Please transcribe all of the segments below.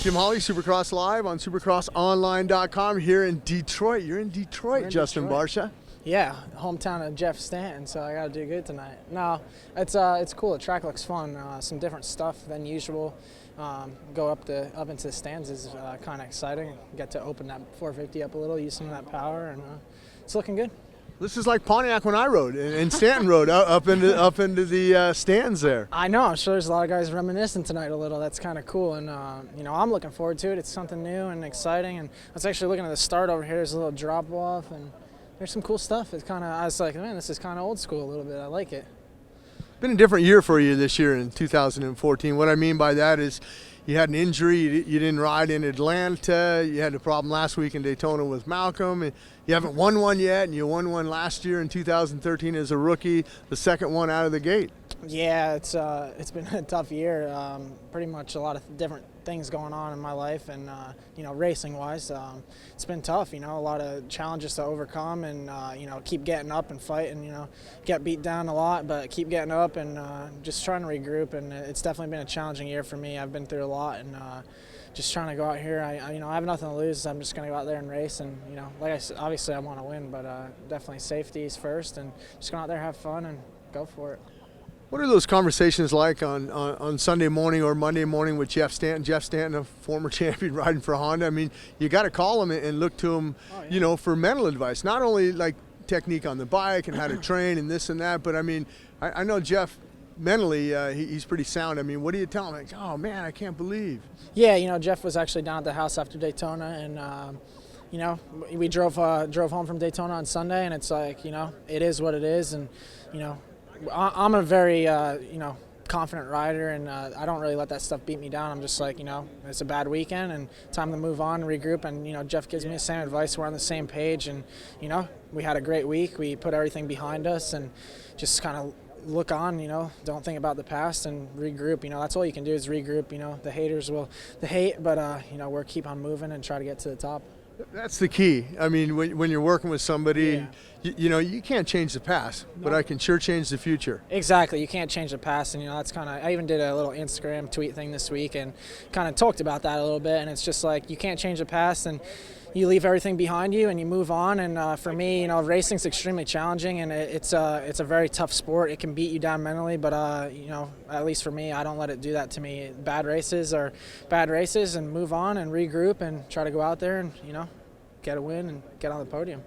Jim Hawley, Supercross Live on supercrossonline.com here in Detroit. You're in Detroit, Justin Barcia. Yeah, hometown of Jeff Stanton, so I got to do good tonight. No, it's cool. The track looks fun. Some different stuff than usual. Go up into the stands is kind of exciting. Get to open that 450 up a little, use some of that power, and it's looking good. This is like Pontiac when I rode and Stanton rode up into the stands there. I know. I'm sure there's a lot of guys reminiscing tonight a little. That's kind of cool, and you know, I'm looking forward to it. It's something new and exciting. And I was actually looking at the start over here. There's a little drop off, and there's some cool stuff. It's kind of, I was like, man, this is kind of old school a little bit. I like it. Been a different year for you this year in 2014. What I mean by that is you had an injury, you didn't ride in Atlanta, you had a problem last week in Daytona with Malcolm, and you haven't won one yet, and you won one last year in 2013 as a rookie, the second one out of the gate. Yeah, it's been a tough year. Pretty much a lot of different things going on in my life, and you know, racing-wise, it's been tough. You know, a lot of challenges to overcome, and you know, keep getting up and fight, and you know, get beat down a lot, but keep getting up and just trying to regroup. And it's definitely been a challenging year for me. I've been through a lot, and just trying to go out here. I you know, I have nothing to lose. I'm just going to go out there and race, and you know, like I said, obviously I want to win, but definitely safety is first, and just go out there, have fun, and go for it. What are those conversations like on Sunday morning or Monday morning with Jeff Stanton? Jeff Stanton, a former champion riding for Honda. I mean, you got to call him and look to him, you know, for mental advice. Not only like technique on the bike and how to train and this and that, but I mean, I know Jeff mentally he's pretty sound. I mean, what do you tell him? Like, oh man, I can't believe. Yeah, you know, Jeff was actually down at the house after Daytona, and you know, we drove home from Daytona on Sunday, and it's like, you know, it is what it is, and you know, I'm a very, you know, confident rider, and I don't really let that stuff beat me down. I'm just like, you know, it's a bad weekend and time to move on, regroup, and, you know, Jeff gives me the same advice. We're on the same page, and, you know, we had a great week. We put everything behind us and just kind of look on, you know, don't think about the past and regroup. You know, that's all you can do is regroup. You know, the haters will hate, but, you know, we'll keep on moving and try to get to the top. That's the key. I mean, when you're working with somebody, you know, you can't change the past, but I can sure change the future. Exactly. You can't change the past, and, you know, that's kind of, I even did a little Instagram tweet thing this week and kind of talked about that a little bit, and it's just like, you can't change the past, and you leave everything behind you and you move on. And for me, you know, racing's extremely challenging, and it's a very tough sport. It can beat you down mentally, but you know, at least for me, I don't let it do that to me. Bad races are bad races, and move on and regroup and try to go out there and, you know, get a win and get on the podium.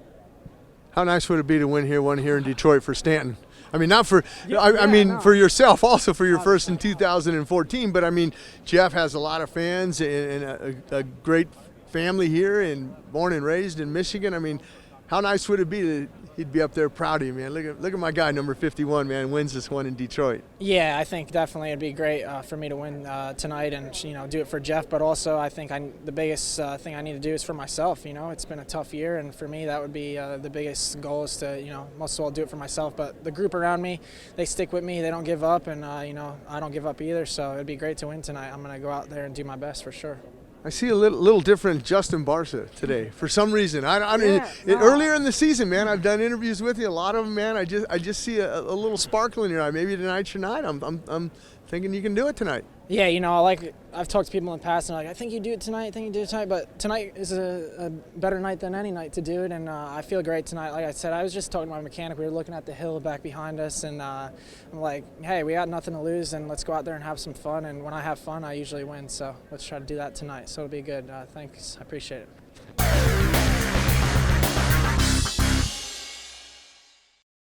How nice would it be to win one here in Detroit for Stanton? I mean, not for, I mean, for yourself, also for your first in 2014, but I mean, Jeff has a lot of fans and a great family here and born and raised in Michigan. I mean, how nice would it be that he'd be up there proud of you, man? Look at my guy, number 51, man, wins this one in Detroit. Yeah, I think definitely it'd be great for me to win tonight and, you know, do it for Jeff. But also, I think the biggest thing I need to do is for myself. You know, it's been a tough year, and for me, that would be the biggest goal is to, you know, most of all do it for myself. But the group around me, they stick with me. They don't give up, and you know, I don't give up either. So it'd be great to win tonight. I'm gonna go out there and do my best for sure. I see a little different Justin Barcia today for some reason. Earlier in the season, man, I've done interviews with you. A lot of them, man, I just see a little sparkle in your eye. Maybe tonight's your night. I'm thinking you can do it tonight. Yeah, you know, I've talked to people in the past, and like, I think you do it tonight. But tonight is a better night than any night to do it, and I feel great tonight. Like I said, I was just talking to my mechanic. We were looking at the hill back behind us, and I'm like, hey, we got nothing to lose, and let's go out there and have some fun. And when I have fun, I usually win. So let's try to do that tonight. So it'll be good. Thanks. I appreciate it.